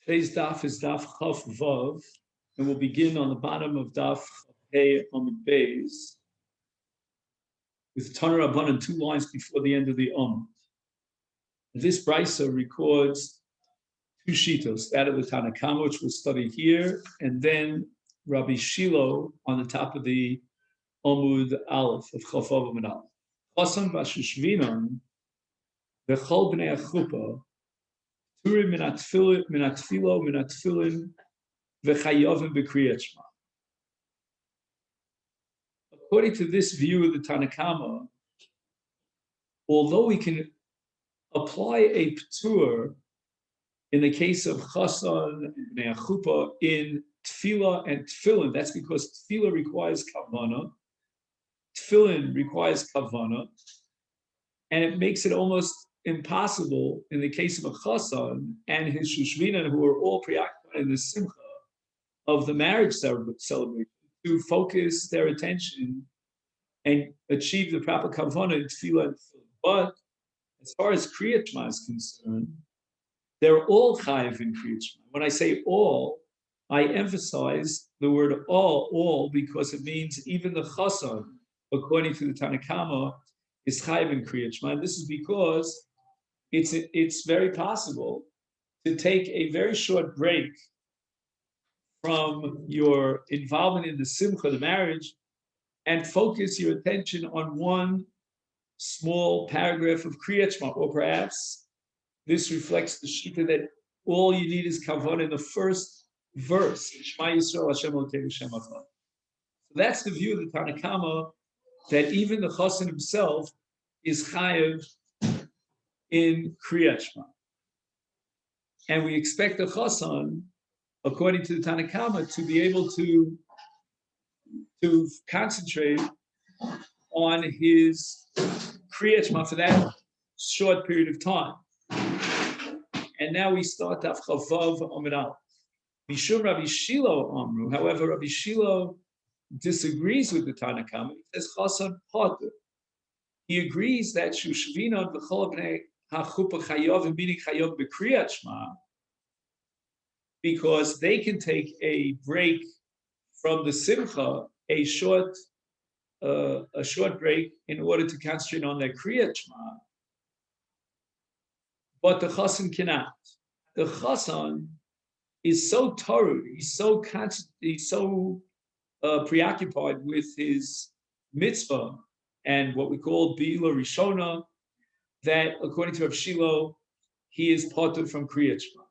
Today's daf is daf Chaf Vav, and we'll begin on the bottom of daf Hey Amud Beis with Tanur Rabbanan 2 lines before the end of the This brisa records two shitos, that of the Tanna Kama, which we'll study here, and then Rabbi Shilo on the top of the Amud Aleph of Chaf Vav Amud Aleph. Chasam v'ashushvinon v'chol b'nei achupa Turim min atfilo v'chayovim b'kriyat shema. According to this view of the Tanna Kama, although we can apply a p'tur in the case of chasan and bnei achupa in tefillah and tefillin, that's because tefillah requires kavana, tefillin requires kavana, and it makes it almost impossible in the case of a chasan and his shushvinan, who are all preoccupied in the simcha of the marriage celebration, to focus their attention and achieve the proper kavanah in tefillah and tefillah. But as far as kriyat shema is concerned, they're all chayiv in kriyat shema. When I say all, I emphasize the word all, because it means even the chasan, according to the Tanna Kama, is chayiv in kriyat shema. And this is because it's very possible to take a very short break from your involvement in the simcha, the marriage, and focus your attention on one small paragraph of kriyat shema, or perhaps this reflects the shita that all you need is kavanah in the first verse. Shema Yisrael Hashem Elokeinu Hashem Echad. So that's the view of the Tanna Kama, that even the chasan himself is chayiv in kriyat shema, and we expect the chasan, according to the Tanna Kama, to be able to concentrate on his kriyat shema for that short period of time. And now we start Daf Chavav Amud Aleph. Mishum Rabbi Shilo Amru. However, Rabbi Shilo disagrees with the Tanna Kama. He says chasan potter. He agrees that shushvinon v'chol bnei hachupa chayov, meaning chayov b'kriyat shema, because they can take a break from the simcha, a short break, in order to concentrate on their kriyat shema. But the chasan cannot. The chasan is so torud, he's so preoccupied with his mitzvah and what we call Be'ila Rishona, that according to Rav Shilo, he is parted from kriyat shema.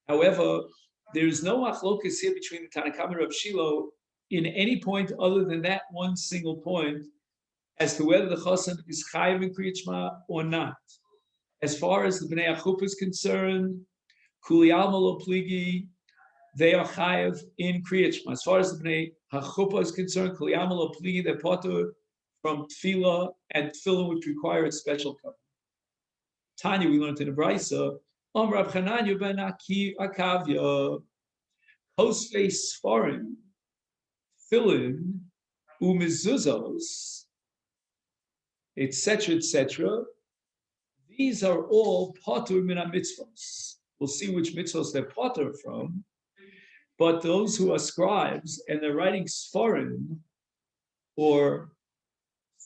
However, there is no machlokas here between the Tanna Kama and Rav Shilo in any point other than that one single point as to whether the chasan is chayiv in kriyat shema or not. As far as the bnei achupa is concerned, kuli alma lo pligi, they are chayiv in kriyat shema. As far as the bnei achupa is concerned, kuli alma lo pligi, they're parted from tefillah and tefillin, which require a special cover. Tanya, we learned in the brisa, Rab Chananya ben Akavya, Kosvei Sfarim, Tefillin, Umezuzos, etc. These are all patur min mitzvos. We'll see which mitzvos they're patur from. But those who are scribes and they're writing Sfarim, or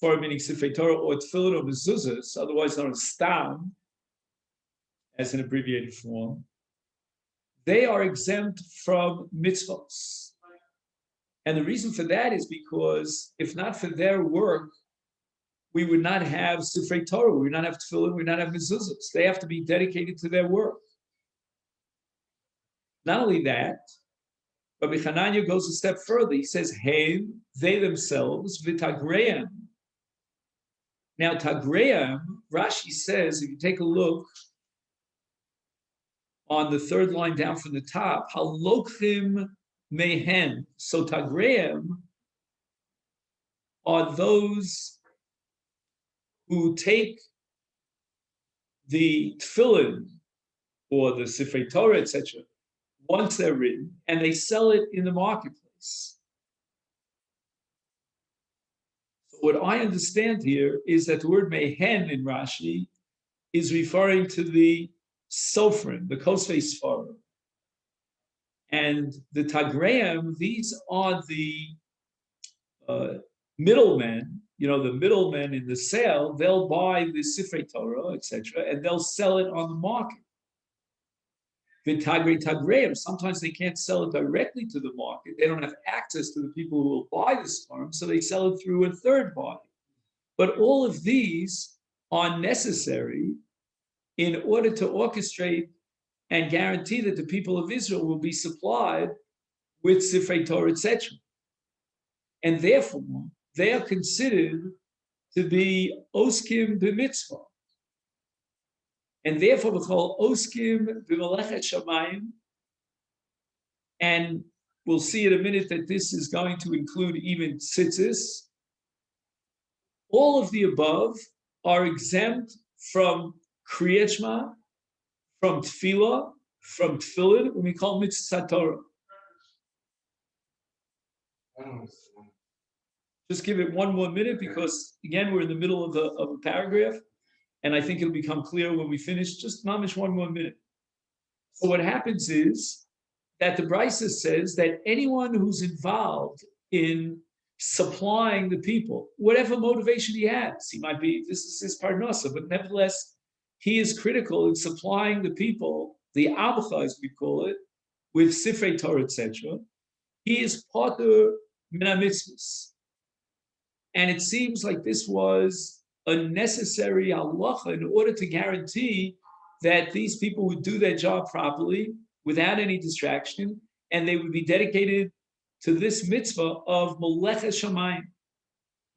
Sfarim meaning Sifrei Torah, or Tefillin or Mezuzos, otherwise known as Stam, as an abbreviated form, they are exempt from mitzvos. And the reason for that is because if not for their work, we would not have Sifrei Torah, we would not have Tefillin, we would not have mezuzos. They have to be dedicated to their work. Not only that, Rabbi Chananya goes a step further. He says, hey, they themselves, v'tagreim. Now, tagreim, Rashi says, if you take a look on the third line down from the top, halochim mehen. So tagreim are those who take the tefillin or the Sifrei Torah, etc., once they're written, and they sell it in the marketplace. So what I understand here is that the word mehen in Rashi is referring to the Sofrim, the Kosvei Sfarim. And the Tagreim, these are the middlemen, the middlemen in the sale. They'll buy the Sifrei Torah, etc., and they'll sell it on the market. Tagreim, sometimes they can't sell it directly to the market. They don't have access to the people who will buy this farm, so they sell it through a third party. But all of these are necessary in order to orchestrate and guarantee that the people of Israel will be supplied with Sifrei Torah, etc. And therefore, they are considered to be oskim b'mitzvah. And therefore, we call oskim b'melechet shamayim. And we'll see in a minute that this is going to include even tzitzis. All of the above are exempt from Kriyat Shema, from Tefillah, from Tefillin, when we call Mitzvah Torah. Just give it one more minute because, again, we're in the middle of a paragraph, and I think it'll become clear when we finish. Just mamish one more minute. So what happens is that the Brisa says that anyone who's involved in supplying the people, whatever motivation he has, he might be, this is his parnasa, but nevertheless, he is critical in supplying the people, the abcha as we call it, with Sifrei Torah, etc. He is patur min ha-mitzvos. And it seems like this was a necessary halacha in order to guarantee that these people would do their job properly without any distraction, and they would be dedicated to this mitzvah of Molechet Shamayim.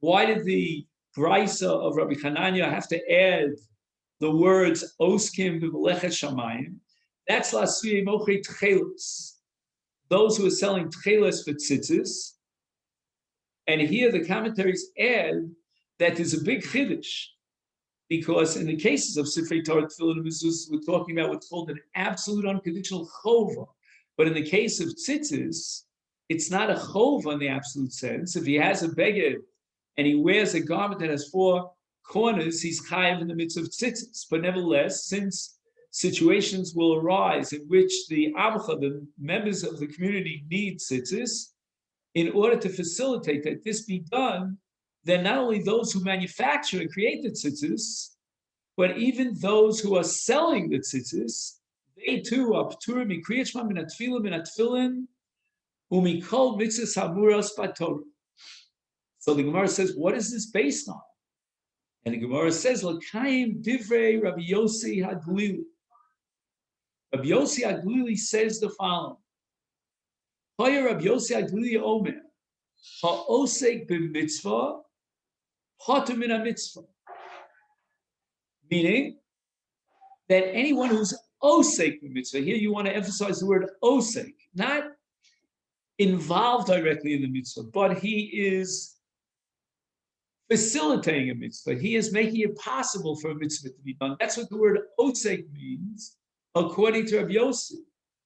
Why did the Brisa of Rabbi Hanania have to add the words Oskim b'Molechet Shamayim? That's Lasuyei Mochei Tchelos, those who are selling Tchelos for tzitzis. And here the commentaries add that there's a big chiddush, because in the cases of Sifrei Torah, Tefillin, and Mezuzah, we're talking about what's called an absolute unconditional chova. But in the case of tzitzis, it's not a chova in the absolute sense. If he has a beged and he wears a garment that has 4 corners, he's chayav in the midst of tzitzis. But nevertheless, since situations will arise in which the abcha, the members of the community, need tzitzis, in order to facilitate that this be done, then not only those who manufacture and create the tzitzis, but even those who are selling the tzitzis, they too are p'turim mikriyat shema min ha-tefillah min ha-tefillin umikol mitzvahs hamuras b'Torah. So the Gemara says, what is this based on? And the Gemara says, L'kayim divrei Rabbi Yossi HaGlili. Rabbi Yossi HaGlili says the following. Hoya Rabbi Yossi HaGlili Omer, ha'osek b'mitzvah, patur min ha-mitzvah. Meaning that anyone who's osek b'mitzvah, here you want to emphasize the word osek, not involved directly in the mitzvah, but he is facilitating a mitzvah. He is making it possible for a mitzvah to be done. That's what the word osek means, according to Rabbi Yossi.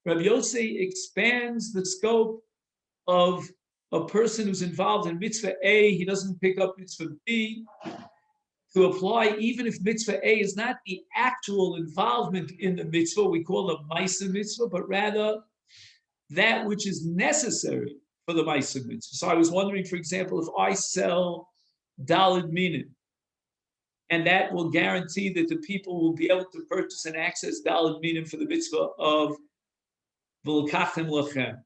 Rabbi Yossi expands the scope of a person who's involved in mitzvah A, he doesn't pick up mitzvah B, to apply even if mitzvah A is not the actual involvement in the mitzvah, we call it Maisa mitzvah, but rather that which is necessary for the Maisa mitzvah. So I was wondering, for example, if I sell Daled Minim, and that will guarantee that the people will be able to purchase and access Daled Minim for the mitzvah of V'lekachtem lachem.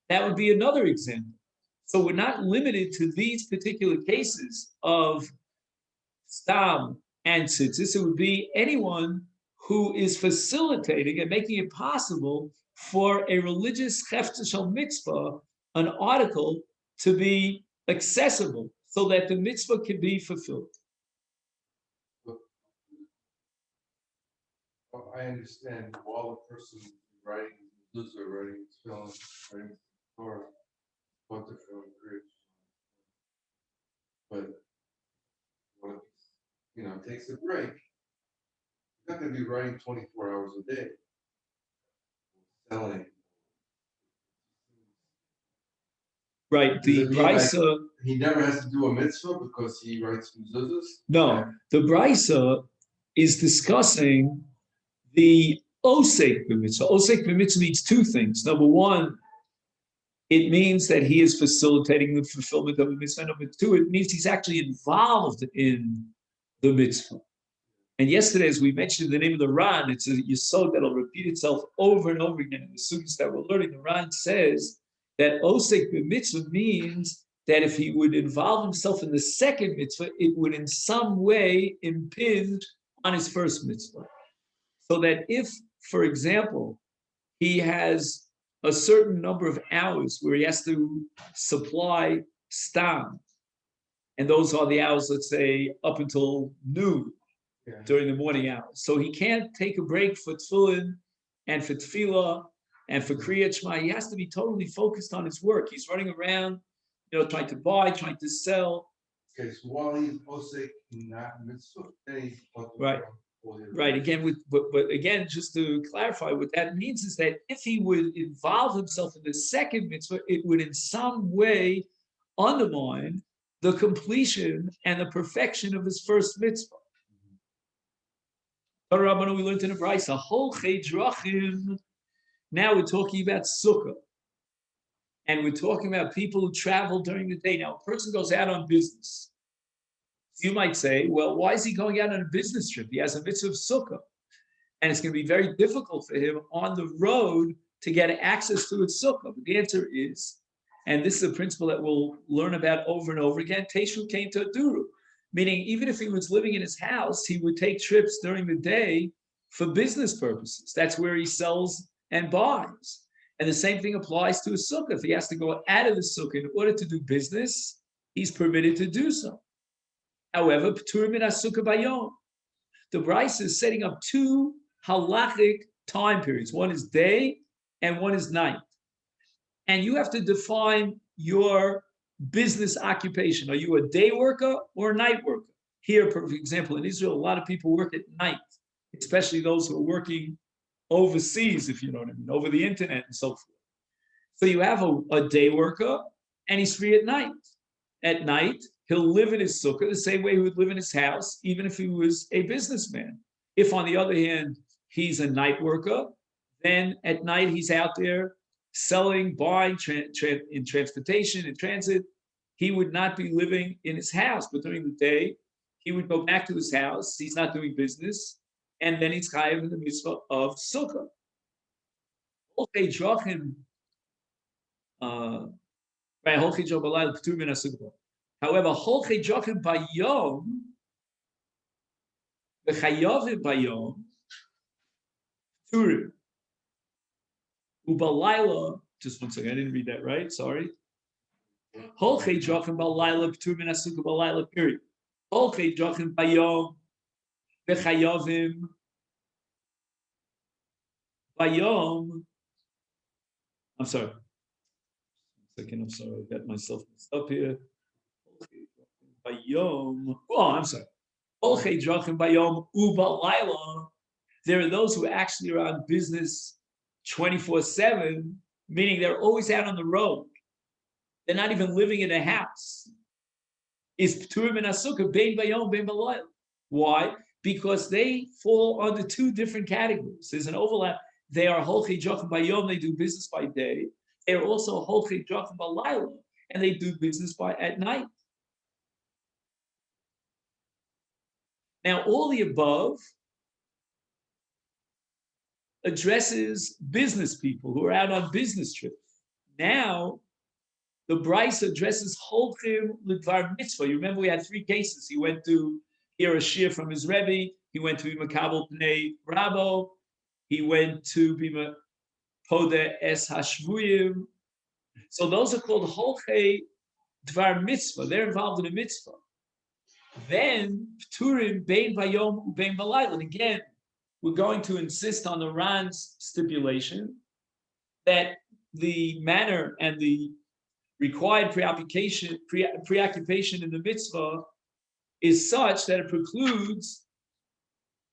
That would be another example. So we're not limited to these particular cases of stam and tzitzis. It would be anyone who is facilitating and making it possible for a religious hefta shel mitzvah, an article, to be accessible so that the mitzvah can be fulfilled. Well, I understand while the person writing Luther, writing film, writing Torah, what the film creates. But when it takes a break, you're not going to be writing 24 hours a day. Selling. Right. The Brisa. He never has to do a mitzvah because he writes mezuzahs? No, the Brisa is discussing the Osek b'mitzvah. Osek b'mitzvah means two things. Number one, it means that he is facilitating the fulfillment of the mitzvah. Number two, it means he's actually involved in the mitzvah. And yesterday, as we mentioned the name of the Ran, it's a yesod that'll repeat itself over and over again in the students that we're learning. The Ran says that osek b'mitzvah means that if he would involve himself in the second mitzvah, it would in some way impinge on his first mitzvah. So that if, for example, he has a certain number of hours where he has to supply stam, and those are the hours, let's say, up until noon, during the morning hours. So he can't take a break for tefillin and for tefillah and for kriyat shema. He has to be totally focused on his work. He's running around, trying to buy, trying to sell. Okay, so while he's osek in that mitzvah, then he's right. Right. Again, but again, just to clarify, what that means is that if he would involve himself in the second mitzvah, it would in some way undermine the completion and the perfection of his first mitzvah. We learned in the Brisa, now we're talking about Sukkah. And we're talking about people who travel during the day. Now, a person goes out on business. You might say, well, why is he going out on a business trip? He has a mitzvah of Sukkah. And it's going to be very difficult for him on the road to get access to his Sukkah. But the answer is, and this is a principle that we'll learn about over and over again, Teshu came to Aduru. Meaning, even if he was living in his house, he would take trips during the day for business purposes. That's where he sells and buys. And the same thing applies to a sukkah. If he has to go out of the sukkah in order to do business, he's permitted to do so. However, P'turim min hasukkah bayom. The Brisa is setting up two halachic time periods. One is day and one is night. And you have to define your business occupation. Are you a day worker or a night worker? Here, for example, in Israel, a lot of people work at night, especially those who are working overseas, if you know what I mean, over the internet and so forth. So you have a day worker and he's free at night. At night, he'll live in his sukkah the same way he would live in his house, even if he was a businessman. If, on the other hand, he's a night worker, then at night he's out there selling, buying, in transportation, in transit. He would not be living in his house, but during the day, he would go back to his house. He's not doing business, and then he's chayav in the mitzvah of sukkah. However, holchei drachim bayom, v'chayavim bayom, pturim. Ubalayla, just 1 second, I didn't read that right, sorry. Holchei drachim balayla, pturim min hasukkah balayla, period. Holchei drachim bayom, v'chayavim bayom. I'm sorry. 1 second, I'm sorry, I got myself mixed up here. Bayom. Oh, I'm sorry. Holchei drachim bayom ubalayla. There are those who actually are on business 24/7, meaning they're always out on the road. They're not even living in a house. Is p'turim min hasukkah bein bayom bein balayla. Why? Because they fall under two different categories. There's an overlap. They are holchei drachim bayom, they do business by day. They are also holchei drachim balayla, and they do business at night. Now, all the above addresses business people who are out on business trips. Now, the Bryce addresses holchim l'dvar mitzvah. You remember we had 3 cases. He went to hear a shir from his Rebbe. He went to be makabel pnei Rabo. He went to be podeh es hashvuyim. So those are called holchei dvar mitzvah. They're involved in a mitzvah. Then p'turim bein vayom ubein balayla. And again, we're going to insist on the Ran's stipulation that the manner and the required preoccupation in the mitzvah is such that it precludes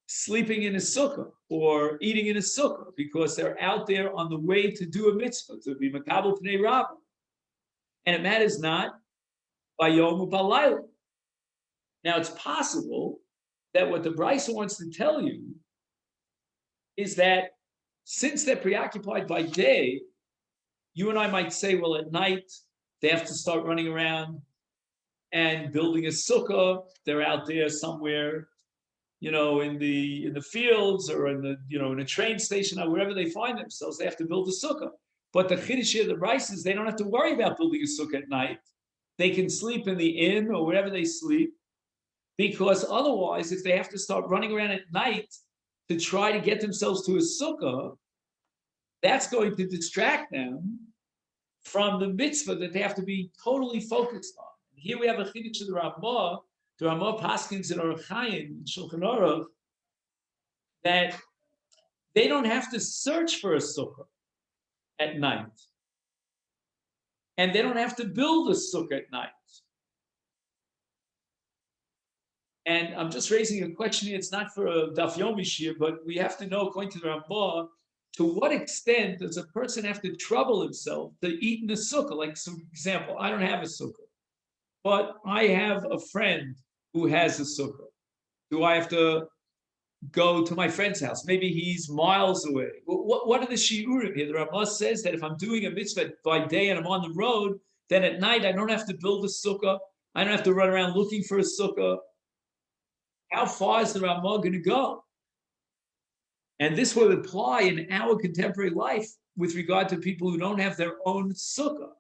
sleeping in a sukkah or eating in a sukkah because they're out there on the way to do a mitzvah, to be makabel pnei Rabba. And it matters not by yom u'balayla. Now, it's possible that what the Brisa wants to tell you is that since they're preoccupied by day, you and I might say, well, at night, they have to start running around and building a sukkah. They're out there somewhere, in the fields or in the, in a train station or wherever they find themselves. They have to build a sukkah. But the chiddush of the rice is they don't have to worry about building a sukkah at night. They can sleep in the inn or wherever they sleep, because otherwise, if they have to start running around at night to try to get themselves to a sukkah, that's going to distract them from the mitzvah that they have to be totally focused on. Here we have a chiddush of the Ramah. The Ramah paskins in Orach Chaim, in Shulchan Aruch, that they don't have to search for a sukkah at night. And they don't have to build a sukkah at night. And I'm just raising a question here. It's not for a Daf Yomi shir, but we have to know, according to the Ramah, to what extent does a person have to trouble himself to eat in a sukkah? Like, for example, I don't have a sukkah, but I have a friend who has a sukkah. Do I have to go to my friend's house? Maybe he's miles away. What are the shiurim here? The Ramah says that if I'm doing a mitzvah by day and I'm on the road, then at night I don't have to build a sukkah. I don't have to run around looking for a sukkah. How far is the Ramah going to go? And this will apply in our contemporary life with regard to people who don't have their own sukkah.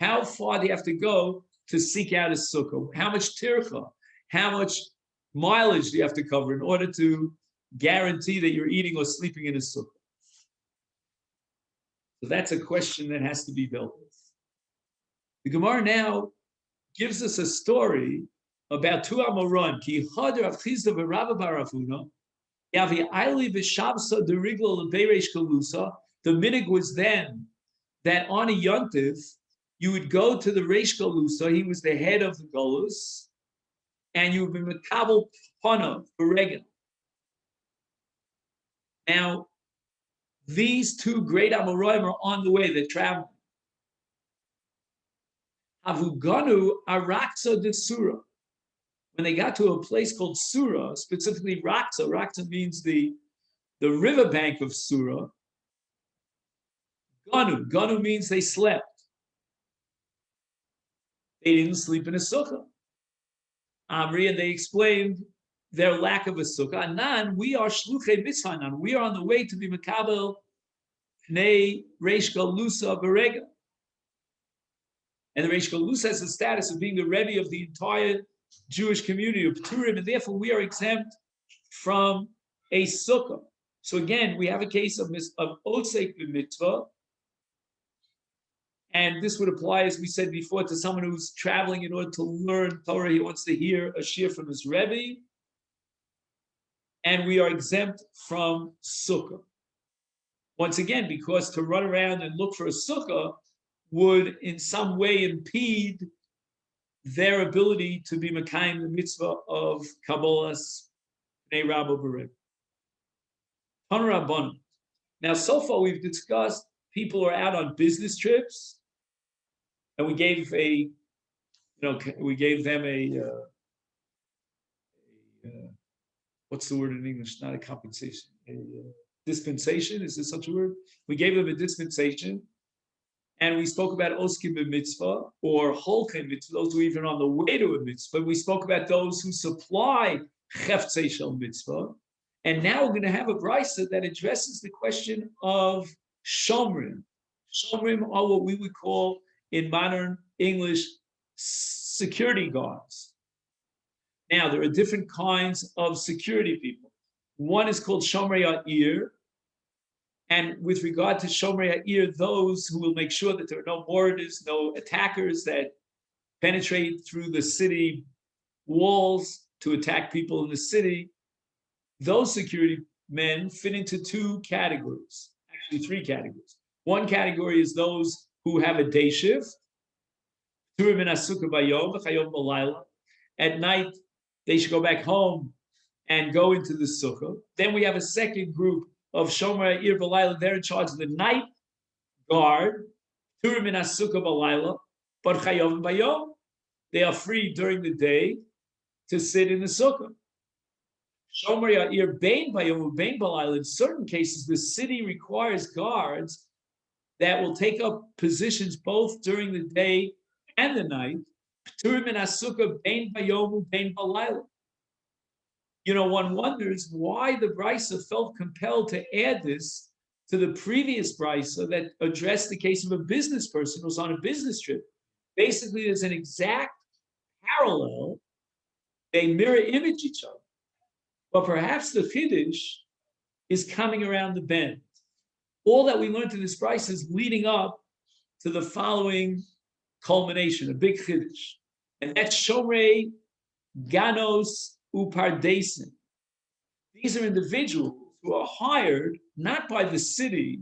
How far do you have to go to seek out a sukkah? How much tircha? How much mileage do you have to cover in order to guarantee that you're eating or sleeping in a sukkah? So that's a question that has to be dealt with. The Gemara now gives us a story about two Amoron. Ki Chad Rav Chizda v'Rabba bar Avuna, Yavi Aili v'Shavsa derigla leBeireish Kalusa. The minig was then that on a yontif you would go to the Reish Kalusa. He was the head of the Golus, and you would be mekabel pana b'regel. Now, these two great Amoraim are on the way. They're traveling. Avuganu araksa de Surah. When they got to a place called Surah, specifically Raksa, Raksa means the riverbank of Surah. Ganu means they slept. They didn't sleep in a sukkah. Amri, and they explained their lack of a sukkah. Anan, we are shluchei mitzvanan. We are on the way to be mekabel pnei reish galusa berega. And the reish galusa has the status of being the rebbe of the entire Jewish community of Turim, and therefore we are exempt from a sukkah. So again, we have a case of osek b'mitzvah, and this would apply, as we said before, to someone who's traveling in order to learn Torah. He wants to hear a shir from his rebbe, and we are exempt from sukkah. Once again, because to run around and look for a sukkah would in some way impede their ability to be mekayim the mitzvah of Kabbalas Pnei Rabba Bereg. Rabbanon. Now, so far we've discussed people who are out on business trips, and we gave them a what's the word in English? Not a compensation, a dispensation. Is there such a word? We gave them a dispensation. And we spoke about oskim b'mitzvah or holchem mitzvah, those who are even on the way to a mitzvah. We spoke about those who supply cheftzei shel mitzvah. And now we're going to have a brisa that addresses the question of shomrim. Shomrim are what we would call in modern English security guards. Now, there are different kinds of security people. One is called shomrei ha'ir. And with regard to Shomrei Ha'ir, those who will make sure that there are no morders, no attackers that penetrate through the city walls to attack people in the city, those security men fit into two categories, actually three categories. One category is those who have a day shift. At night, they should go back home and go into the sukkah. Then we have a second group of Shomer Ir Balayla. They're in charge of the night guard. Turim in Sukkah Balayla, but Chayov Bayom. They are free during the day to sit in the sukkah. Shomer Ya'ir Bein Bayom Bein Balayla. In certain cases, the city requires guards that will take up positions both during the day and the night. P'turim min Sukkah Bein Bayom Bein Balayla. One wonders why the Brisa felt compelled to add this to the previous Brisa that addressed the case of a business person who was on a business trip. Basically, there's an exact parallel. They mirror image each other. But perhaps the Chiddush is coming around the bend. All that we learned in this Brisa is leading up to the following culmination, a big Chiddush. And that's Shomrei Ganos Upardesin. These are individuals who are hired not by the city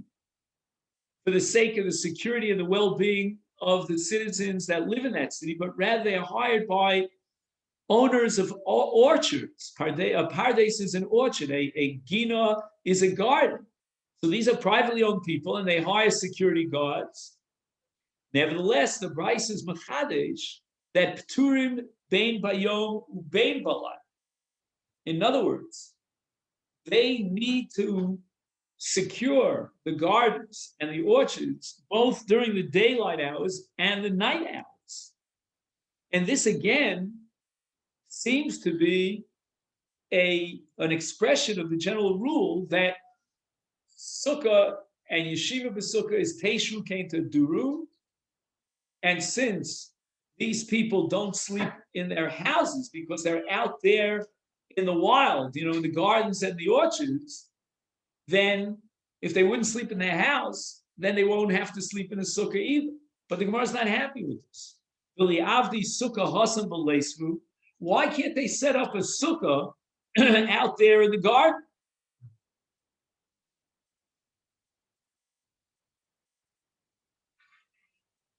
for the sake of the security and the well-being of the citizens that live in that city, but rather they are hired by owners of orchards. Pardes is an orchard. A gina is a garden. So these are privately owned people, and they hire security guards. Nevertheless, the Bryce is machadesh that pturim bein bayom ubein balay. In other words, they need to secure the gardens and the orchards both during the daylight hours and the night hours. And this again seems to be an expression of the general rule that Sukkah and Yeshiva B'Sukkah is Teshu Kenta Duru. And since these people don't sleep in their houses because they're out there in the wild, in the gardens and the orchards, then if they wouldn't sleep in their house, then they won't have to sleep in a sukkah either. But the Gemara is not happy with this. Why can't they set up a sukkah out there in the garden?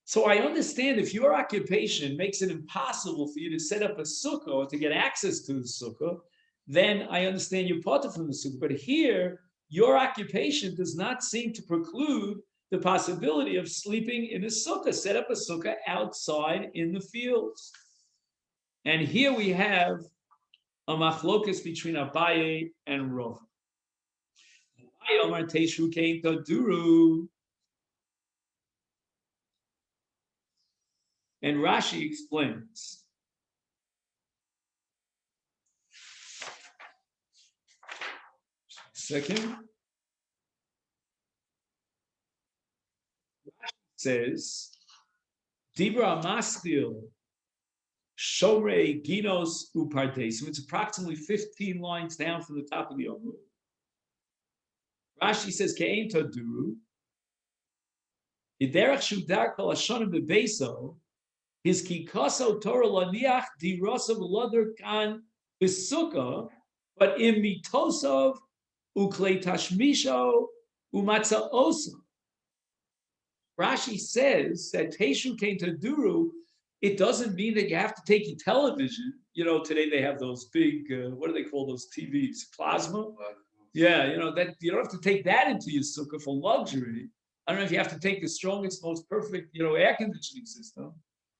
So I understand if your occupation makes it impossible for you to set up a sukkah or to get access to the sukkah, then I understand you're part of the sukkah. But here, your occupation does not seem to preclude the possibility of sleeping in a sukkah. Set up a sukkah outside in the fields. And here we have a machlokas between Abaye and Rov. Abaye Omar Teshu Kein Taduru. And Rashi explains. Second. Rashi says, Dibra Maschil Shomrei Ginos Upardesim. It's approximately 15 lines down from the top of the Omur. Rashi says, Ke'en Taduru. Yiderach Shudar Kol Hashonim Bebeso. His kikaso Torah laniach dirosov ladar kan b'sukkah, but in mitosov uklei tashmisho umatzaoso. Rashi says that Teshu Kein Taduru, it doesn't mean that you have to take your television. Today they have those big, what do they call those TVs? Plasma? Yeah, that you don't have to take that into your sukkah for luxury. I don't know if you have to take the strongest, most perfect, air conditioning system.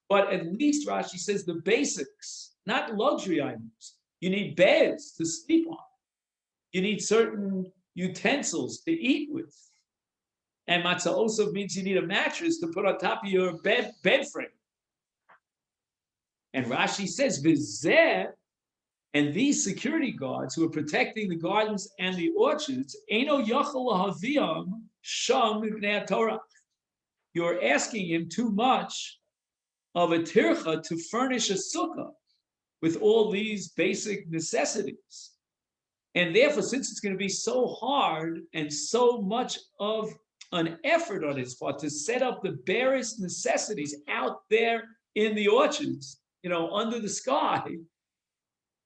But at least Rashi says the basics, not luxury items. You need beds to sleep on. You need certain utensils to eat with. And matzah also means you need a mattress to put on top of your bed frame. And Rashi says, V'zeh, and these security guards who are protecting the gardens and the orchards, Eino yachal lahaviam sham mibnei Torah. You're asking him too much of a tircha to furnish a sukkah with all these basic necessities. And therefore, since it's going to be so hard and so much of an effort on his part to set up the barest necessities out there in the orchards, under the sky,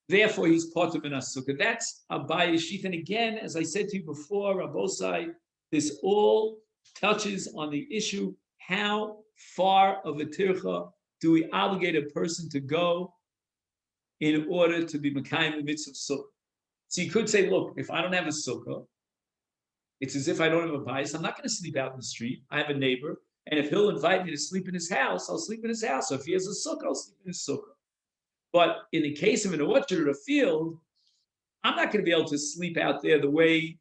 therefore he's part of a sukkah. That's Abaye Shith. And again, as I said to you before, Rabbosai, this all touches on the issue, how far of a tircha do we obligate a person to go in order to be Mekayim the mitzvah sukkah? So you could say, look, if I don't have a sukkah, it's as if I don't have a bias. I'm not going to sleep out in the street. I have a neighbor, and if he'll invite me to sleep in his house, I'll sleep in his house. So if he has a sukkah, I'll sleep in his sukkah. But in the case of an orchard or a field, I'm not going to be able to sleep out there the way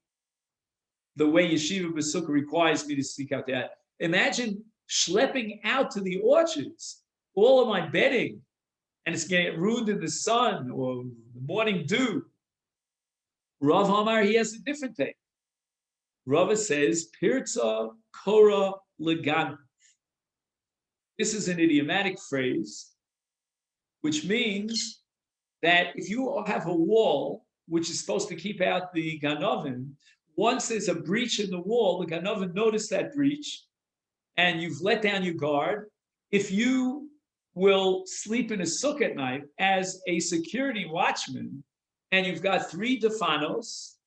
Yeshiva B'Sukkah requires me to sleep out there. Imagine schlepping out to the orchards, all of my bedding, and it's going to get ruined in the sun or the morning dew. Rav Amar, he has a different thing. Rava says, Pirza Kora Legan. This is an idiomatic phrase, which means that if you have a wall which is supposed to keep out the Ganovin, once there's a breach in the wall, the Ganovin noticed that breach, and you've let down your guard. If you will sleep in a sukkah at night as a security watchman, and you've got 3 defanos,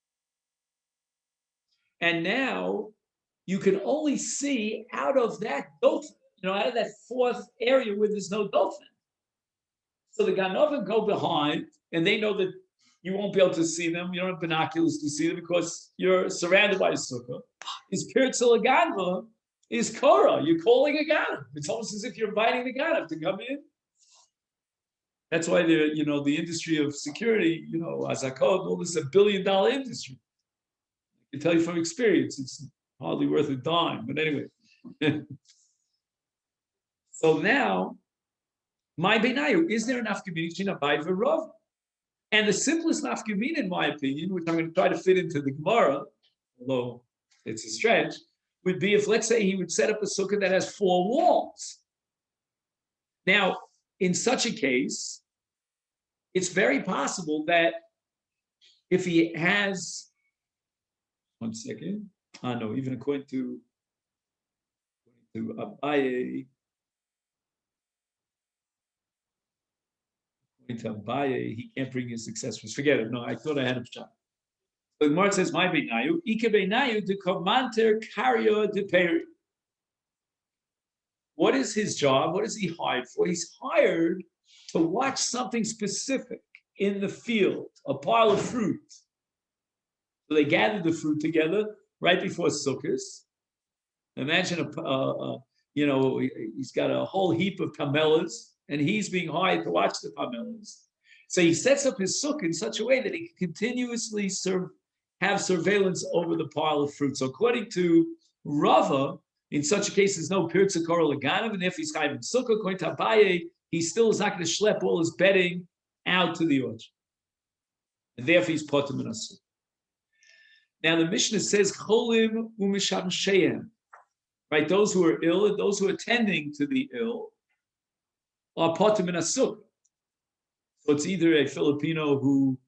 and now you can only see out of that dolphin, out of that 4th area where there's no dolphin. So the Ganovim go behind, and they know that you won't be able to see them. You don't have binoculars to see them because you're surrounded by a sukkah. Is Pirza Leganva is Korah. You're calling a Ganav. It's almost as if you're inviting the Ganav to come in. That's why the industry of security, Azakot, all this is $1 billion industry. I can tell you from experience, it's hardly worth a dime. But anyway. So now, my benayu, is there enough community in Abai v'Rav? And the simplest nafkamina, in my opinion, which I'm going to try to fit into the Gemara, although it's a stretch, would be if, let's say, he would set up a sukkah that has 4 walls. Now, in such a case, it's very possible that if he has, one second, no, even according to Abaye, to Abaye, he can't bring his successors. Forget it. No, I thought I had a shot. So the Gemara says, "My benayu, ike benayu de commenter carrier de peri." What is his job? What is he hired for? He's hired to watch something specific in the field, a pile of fruit. So they gathered the fruit together right before Sukkot. Imagine he's got a whole heap of camellas, and he's being hired to watch the pamelas. So he sets up his sukkah in such a way that he can continuously have surveillance over the pile of fruit. So according to Rava, in such a case, there's no pirza kora leganav, and if he's chayav in sukkah, according to Abaye, he still is not going to schlep all his bedding out to the orchard. And therefore he's potem in a sukkah. Now the Mishnah says, cholim umisham shehem, right? Those who are ill and those who are tending to the ill are potem in a sukkah. So it's either a Filipino who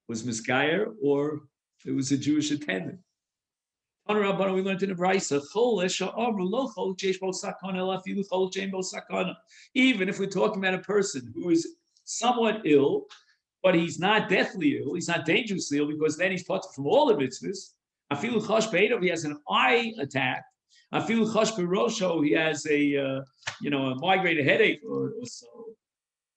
was misgayer or it was a Jewish attendant. We learned in the Brisa, even if we're talking about a person who is somewhat ill, but he's not deathly ill, he's not dangerously ill, because then he's potem from all the mitzvahs. Afilu chosh be'edav, he has an eye attack. Afilu chosh be'rosho, he has a migraine, a headache or so.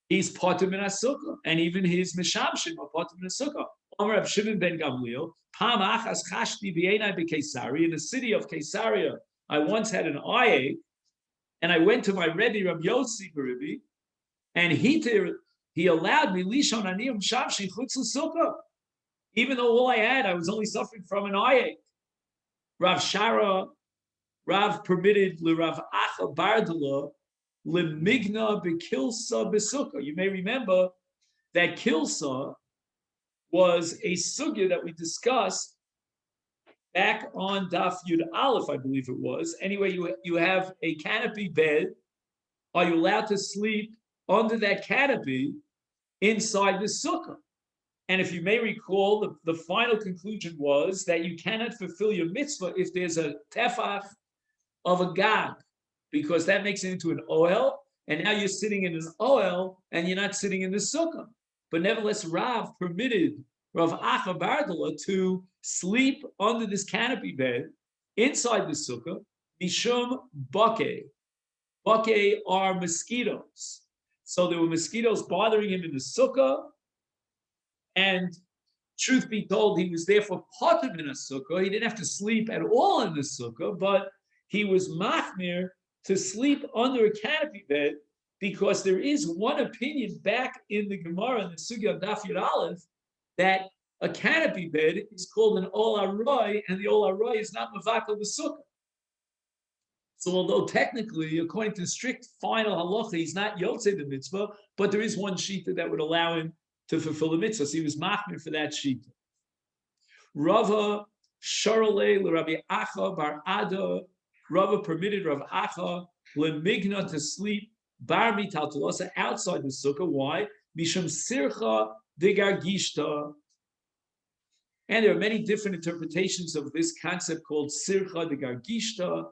He's potem in a sukkah, and even his mishamshim are potem in a sukkah. Omer Reb Shimon ben Gamliel, Pam achas chashti b'einai b'Kesaria. In the city of Caesarea, I once had an eye ache, and I went to my Rebbe, Reb Yossi B'Rebbe, and he allowed me lishon aniyim shamshi chutz l'sukkah, even though all I was only suffering from an eye ache. Rav permitted Rav Acha Bardala lemigna bekilsa besukkah. You may remember that kilsa was a sugya that we discussed back on Daf Yud Aleph, I believe it was. Anyway, you have a canopy bed. Are you allowed to sleep under that canopy inside the sukkah? And if you may recall, the final conclusion was that you cannot fulfill your mitzvah if there's a tefach of a gag, because that makes it into an oel, and now you're sitting in an oel and you're not sitting in the sukkah. But nevertheless, Rav permitted Rav Acha Bardala to sleep under this canopy bed inside the sukkah. Mishum bake. Bake are mosquitoes. So there were mosquitoes bothering him in the sukkah, and truth be told, he was therefore potem in a sukkah. He didn't have to sleep at all in the sukkah, but he was machmir to sleep under a canopy bed, because there is one opinion back in the Gemara in the Sukkah of Daf Yud Aleph that a canopy bed is called an ol aroy, and the ol aroy is not mavakel the sukkah. So although technically, according to strict final halacha, he's not yotzei the mitzvah, but there is one shita that would allow him to fulfill the mitzvah. So he was machmir for that shita. Rava Sharale Rabbi Acha Bar Ada. Rava permitted Rav Acha lemigna to sleep bar mitaltalosa outside the sukkah. Why? Mishum sircha digargishta. And there are many different interpretations of this concept called sircha digargishta.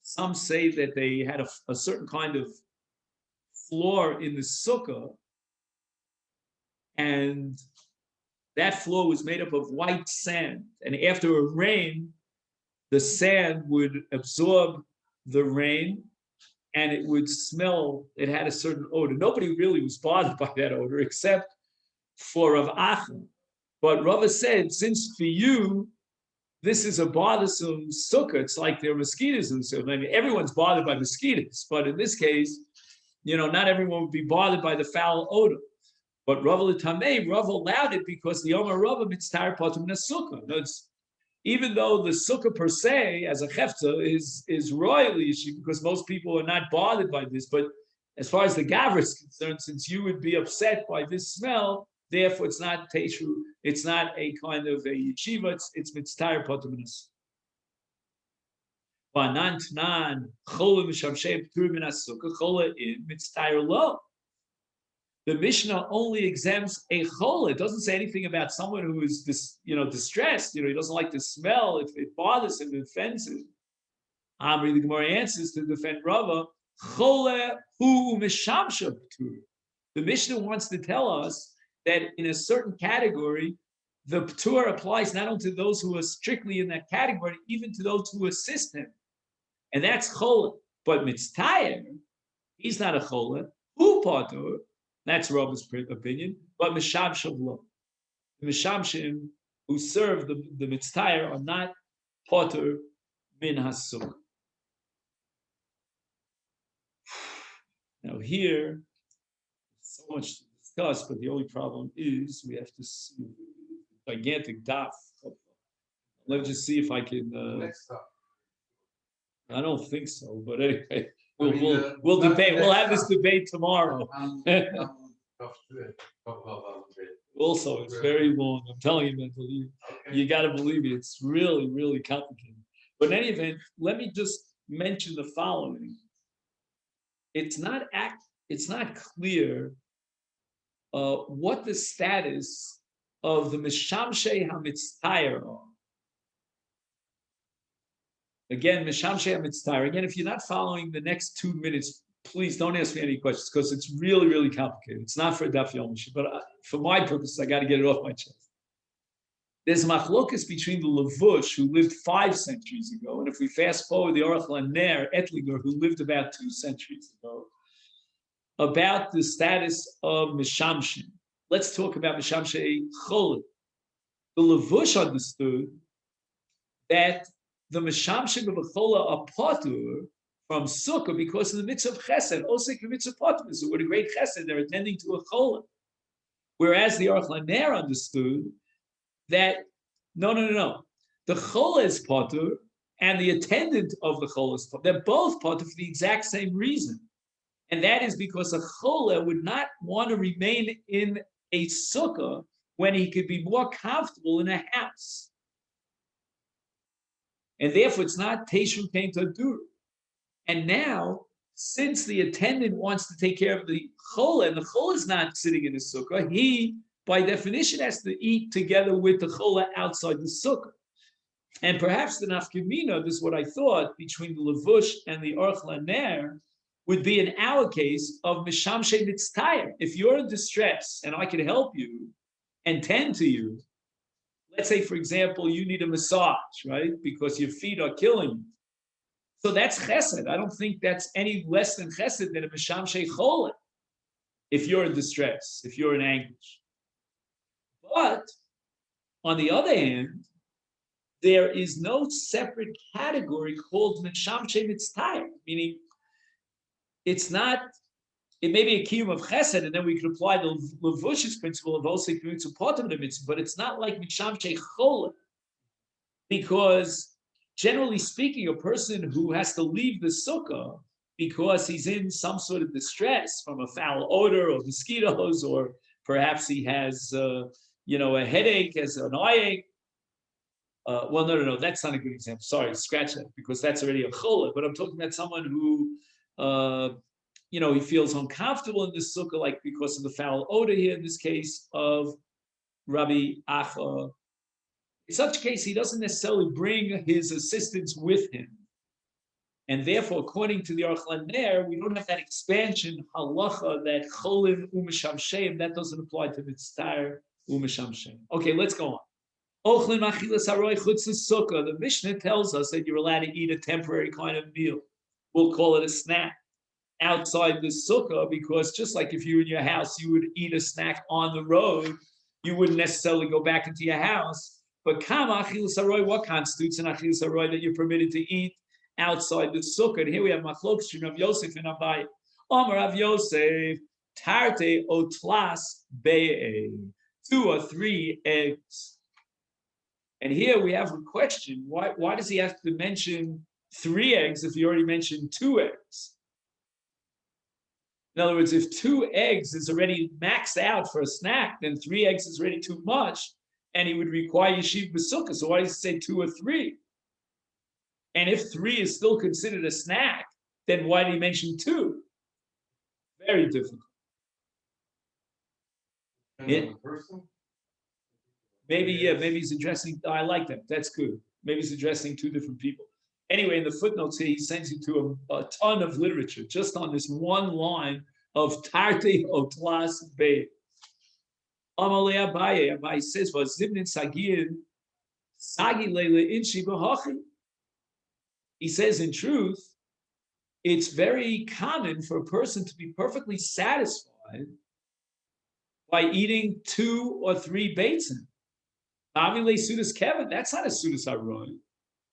Some say that they had a certain kind of floor in the sukkah, and that floor was made up of white sand. And after a rain, the sand would absorb the rain, and it would smell. It had a certain odor. Nobody really was bothered by that odor except for Rav Acha. But Rava said, since for you, this is a bothersome sukkah. It's like there are mosquitoes in the sukkah. I mean, everyone's bothered by mosquitoes, but in this case, not everyone would be bothered by the foul odor. But Rava L'Tamei, Rava allowed it because the Omer Rava mitzvah patum na sukkah. Even though the sukkah per se, as a chefta, is royally issue, because most people are not bothered by this, but as far as the gavra is concerned, since you would be upset by this smell, therefore it's not teshu, it's not a kind of a yeshiva, it's mitzvah patum na sukkah. The Mishnah only exempts a chol. It doesn't say anything about someone who is distressed. He doesn't like the smell. It bothers him, it offends him. Amri, the Gemara answers to defend Rava. Chole hu mishamsha p'tur. The Mishnah wants to tell us that in a certain category, the p'tur applies not only to those who are strictly in that category, even to those who assist him, and that's chole. But mitztayer, he's not a chole. Hu patur. That's Rava's opinion, but Mishamshim lo. The Mishamshim who serve the mitzvah are not potter min hasuk. Now here, so much to discuss, but the only problem is we have to see a gigantic daf. Let me just see if I can. I don't think so, but anyway. We'll debate. We'll have this debate tomorrow. Also, it's very long. I'm telling you, mentally, you got to believe me. It's really, really complicated. But in any event, let me just mention the following. It's not clear what the status of the Mishamshei HaMitztayer are. Again, Mishamshei HaMitztayer. Again, if you're not following the next 2 minutes, please don't ask me any questions because it's really, really complicated. It's not for Daf Yomi, but for my purpose, I got to get it off my chest. There's machlokas between the Levush, who lived 5 centuries ago, and if we fast forward the Aruch LaNer Ettlinger, who lived about 2 centuries ago, about the status of Mishamshim. Let's talk about Mishamshei Cholet. The Levush understood that the Mishamshim of a Chola are patur from Sukkah because of the mitzvah of Chesed. Osik the mitzvah patur. So with a great Chesed, they're attending to a Chola. Whereas the Aruch LaNer understood that no. The Chola is patur and the attendant of the Chola is patur. They're both patur for the exact same reason. And that is because a Chola would not want to remain in a Sukkah when he could be more comfortable in a house. And therefore, it's not Teshuvah Kain Tadur. And now, since the attendant wants to take care of the Chola, and the Chola is not sitting in the Sukkah, he, by definition, has to eat together with the Chola outside the Sukkah. And perhaps the Nafkamina, this is what I thought, between the Levush and the Aruch LaNer, would be in our case of Mishamshei Mitztayer. If you're in distress and I can help you and tend to you, let's say, for example, you need a massage, right? Because your feet are killing you. So that's chesed. I don't think that's any less than chesed than a Mishamshei Cholet if you're in distress, if you're in anguish. But on the other hand, there is no separate category called Mishamshei Mitztayer, meaning it's not it may be a kiyum of chesed, and then we could apply the levushis principle of also coming to part of the mitzvah, but it's not like misham sheichol, because generally speaking, a person who has to leave the sukkah because he's in some sort of distress from a foul odor or mosquitoes, or perhaps he has, a headache, has an eye ache. No, that's not a good example. Sorry, scratch that, because that's already a chola. But I'm talking about someone who, he feels uncomfortable in this sukkah, like because of the foul odor here, in this case of Rabbi Acha. In such case, he doesn't necessarily bring his assistants with him. And therefore, according to the Aruch LaNer, we don't have that expansion halacha, that cholim u'mishamsheim, that doesn't apply to mitzvah u'mishamsheim. Okay, let's go on. The Mishnah tells us that you're allowed to eat a temporary kind of meal. We'll call it a snack outside the sukkah, because just like if you were in your house, you would eat a snack on the road, you wouldn't necessarily go back into your house. But what constitutes an achilus haroy that you're permitted to eat outside the sukkah? And here we have machlokes between Rav Yosef and Abai. Amar Rav Yosef, tarte otlas be'e, 2 or 3 eggs. And here we have a question: why does he have to mention 3 eggs if he already mentioned 2 eggs? In other words, if 2 eggs is already maxed out for a snack, then 3 eggs is already too much, and he would require yeshiv b'sukkah. So why does he say 2 or 3? And if 3 is still considered a snack, then why did he mention 2? Very difficult. Maybe he's addressing, I like that. That's good. Maybe he's addressing 2 different people. Anyway, in the footnotes here, he sends you to a ton of literature just on this one line of Tarte Otlas Be. Amalei Abaye says, "Was Zibnin Sagir Sagi Leile Inshi B'Hachi." He says, in truth, it's very common for a person to be perfectly satisfied by eating 2 or 3 beitzim. Amalei Sudas Kevin, that's not a Sudas Haroy.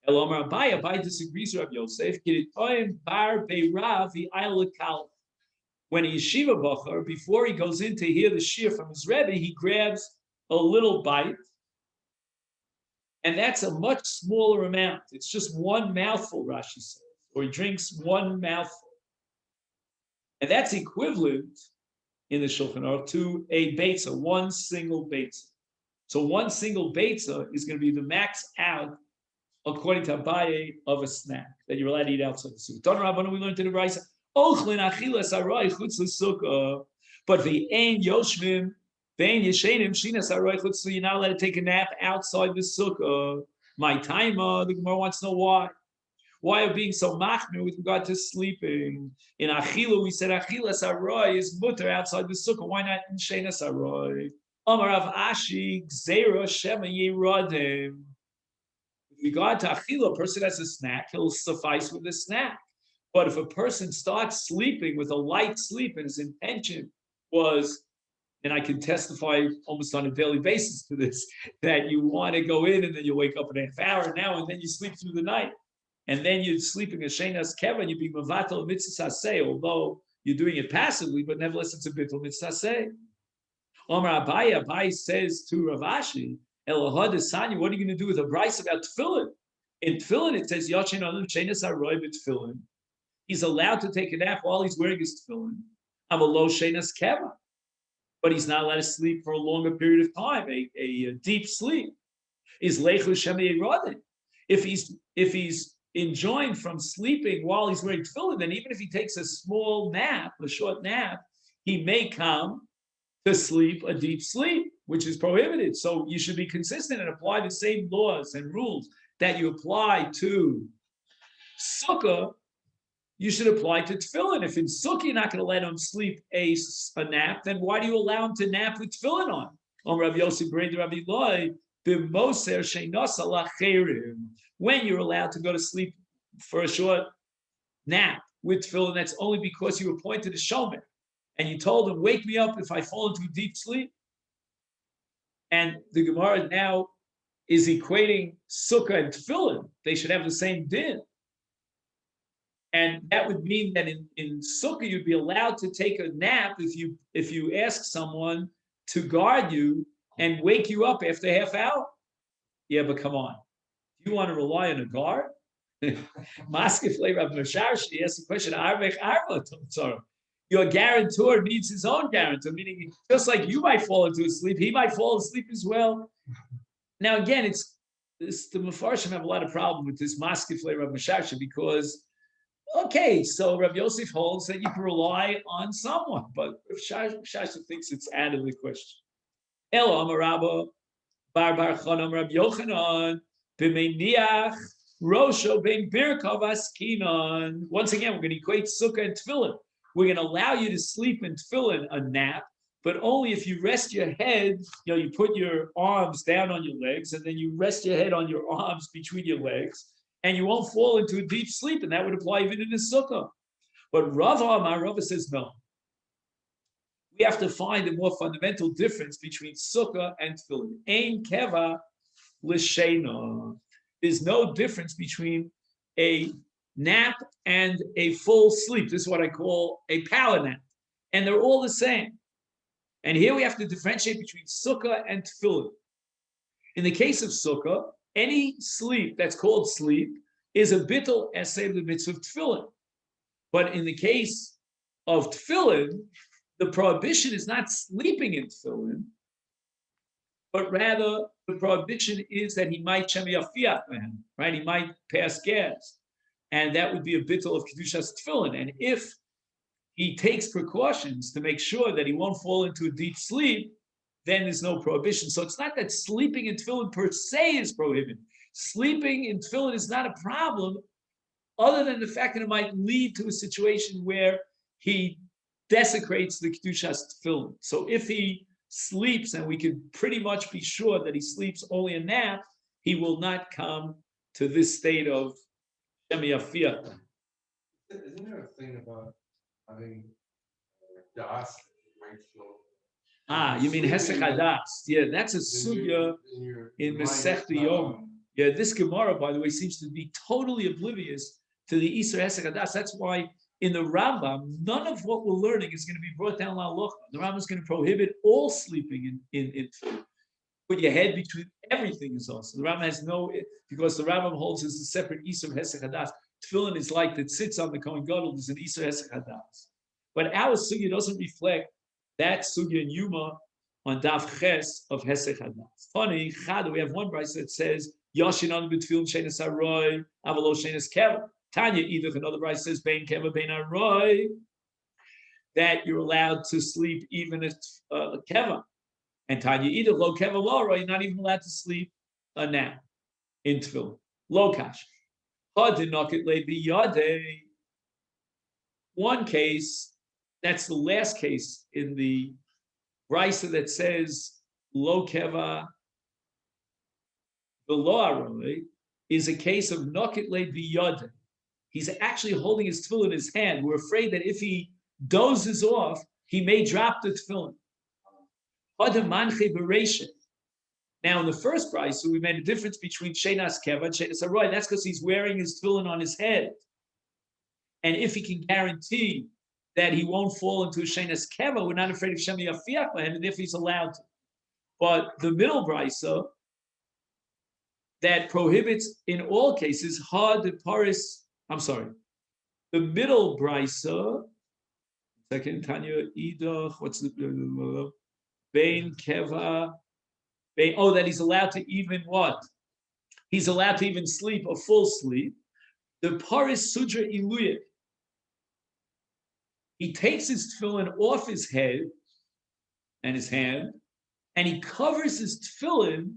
Elomar Abai disagrees with Rav Yosef. When a yeshiva bacher, before he goes in to hear the shir from his rebbe, he grabs a little bite, and that's a much smaller amount. It's just 1 mouthful, Rashi says, or he drinks 1 mouthful, and that's equivalent in the Shulchan Aruch to a beitza, 1 single beitza. So 1 single beitza is going to be the max out, according to Abaye, of a snack that you're allowed to eat outside the sukkah. Don Rabbanu, we learned in the Brisa, Ochlin achilas haroy chutz l'sukkah, but v'ein yoshvim, v'ein yeshenim shinas haroy chutz, you're not allowed to take a nap outside the sukkah. My timer, the Gemara wants to know why. Why are being so machmir with regard to sleeping? In achilu, we said achilas haroy is mutter outside the sukkah. Why not in shenas haroy? Amar Rav Ashi, gzeira shema yiradim. With regard to achila, a person has a snack, he'll suffice with a snack. But if a person starts sleeping with a light sleep and his intention was, and I can testify almost on a daily basis to this, that you want to go in and then you wake up in a half hour now and then you sleep through the night. And then you're sleeping a shenas keva, you be mavatal mitzvah saseh, although you're doing it passively, but nevertheless it's a bittul mitzvah saseh. Omar Abai says to Rav Ashi, Elahad Esanya, what are you going to do with a brayso about tefillin? In tefillin it says Yachin Alim Shenas Haroy b'Tefillin. He's allowed to take a nap while he's wearing his tefillin. I'm a low shenas keva, but he's not allowed to sleep for a longer period of time. A deep sleep is leichu shemi yerodin. If he's enjoined from sleeping while he's wearing tefillin, then even if he takes a small nap, a short nap, he may come to sleep a deep sleep, which is prohibited. So you should be consistent and apply the same laws and rules that you apply to sukkah, you should apply to tefillin. If in sukkah you're not going to let him sleep a nap, then why do you allow him to nap with tefillin on? Rav Yosef Brei Rabbi Loi, b'moser she'nosa lacherim. When you're allowed to go to sleep for a short nap with tefillin, that's only because you appointed a shomer. And you told him, wake me up if I fall into deep sleep. And the Gemara now is equating sukkah and tefillin. They should have the same din. And that would mean that in Sukkah, you'd be allowed to take a nap if you ask someone to guard you and wake you up after a half hour. Yeah, but come on. Do you want to rely on a guard? Maskef Rav Masharshi asked the question, your guarantor needs his own guarantor, meaning just like you might fall into sleep, he might fall asleep as well. Now, again, the Mefarshim have a lot of problem with this Maskef Rav Masharshi because, okay, so Rav Yosef holds that you can rely on someone, but Rav Shasha thinks it's out of the question. Elo Amarabba, Bar Chanam Rav Yochanan, B'meiniach, Rosho Ben Birkov Askinon. Once again, we're going to equate Sukkah and Tefillin. We're going to allow you to sleep in Tefillin, a nap, but only if you rest your head, you put your arms down on your legs, and then you rest your head on your arms between your legs, and you won't fall into a deep sleep, and that would apply even in the Sukkah. But Rava says no. We have to find a more fundamental difference between Sukkah and Tefillin. Ein keva l'sheina. There's no difference between a nap and a full sleep. This is what I call a power nap. And they're all the same. And here we have to differentiate between Sukkah and Tefillin. In the case of Sukkah, any sleep that's called sleep is a bittul esay the mitzvah of Tefillin. But in the case of Tefillin, the prohibition is not sleeping in Tefillin, but rather the prohibition is that he might shemiyafiach man, right? He might pass gas, and that would be a bittul of kedushas tefillin. And if he takes precautions to make sure that he won't fall into a deep sleep, then there's no prohibition. So it's not that sleeping in tefillin per se is prohibited. Sleeping in tefillin is not a problem, other than the fact that it might lead to a situation where he desecrates the kedushas tefillin. So if he sleeps, and we could pretty much be sure that he sleeps only a nap, he will not come to this state of shemiyafiyah. Isn't there a thing about having das? You mean Hesech Hadas? Yeah, that's a sugya in Masechet Yomi. Yeah, this Gemara, by the way, seems to be totally oblivious to the Isur Hesech Hadas. That's why in the Rambam, none of what we're learning is going to be brought down la'alocha. The Rambam is going to prohibit all sleeping in put your head between everything is also. The Rambam has no, because the Rambam holds as a separate Isur Hesech Hadas. Tefillin is like that sits on the Kohen Gadol, there's an Isur Hesech Hadas. But our sugya doesn't reflect that sugya in Yuma on Daf Ches of Hesech Hadas. Funny, Chada, we have one brayso that says, Yashin on b'tefillin shenis haroy, avalo shenis keva. Tanya, either another brayso says, Bein keva, bein haroy, that you're allowed to sleep even at keva. And Tanya, either lo keva, lo haroy, you're not even allowed to sleep a nap in tefillin. Lo kash. One case, that's the last case in the brayso that says lo keva v'lo haroy, is a case of nokit le biyade. He's actually holding his tefillin in his hand. We're afraid that if he dozes off, he may drop the tefillin. Now, in the first brayso, we made a difference between shenas keva and shenas haroy. That's because he's wearing his tefillin on his head. And if he can guarantee that he won't fall into a shenas keva, we're not afraid of shemiyafiach by him, and if he's allowed to. But the middle brayso that prohibits in all cases the middle brayso. Second Tanya Idoch. What's the Bein Keva? That he's allowed to even what? He's allowed to even sleep a full sleep. The Paris Sudra Iluyik. He takes his tefillin off his head and his hand, and he covers his tefillin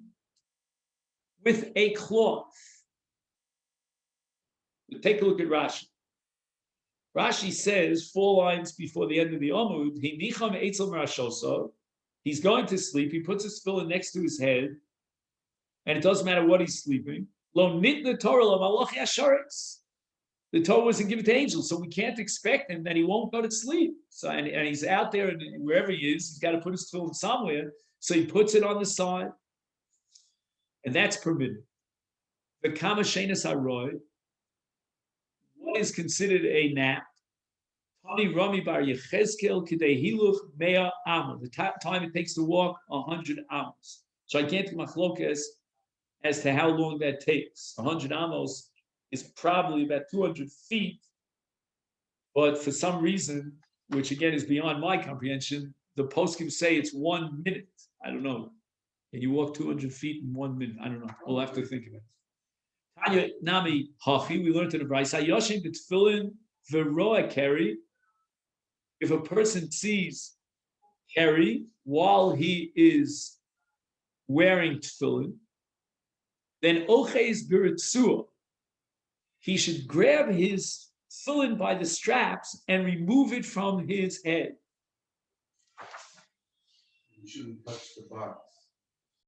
with a cloth. Take a look at Rashi. Rashi says 4 lines before the end of the Amud, he's going to sleep, he puts his tefillin next to his head, and it doesn't matter what he's sleeping. Lo nitna Torah lo malachi asharetz. The Torah wasn't given to angels, so we can't expect him that he won't go to sleep. So and he's out there, and wherever he is, he's got to put his tefillin somewhere, so he puts it on the side. And that's permitted. The kama shenas haroy. is considered a nap. Rami bar Yechezkel kidei hiluch mea amos. The time it takes to walk 100 amos. So I can't do machlokas as to how long that takes. 100 amos is probably about 200 feet, but for some reason, which again is beyond my comprehension, the poskim say it's 1 minute. I don't know. And you walk 200 feet in 1 minute. I don't know. We'll have to think about it. Tanya Nami Hachi, we learned in the Brisa, Yoshin B'tfilin Veroa Keri. If a person sees Keri while he is wearing tefillin, then Oches Biritzua, he should grab his tefillin by the straps and remove it from his head. You shouldn't touch the box.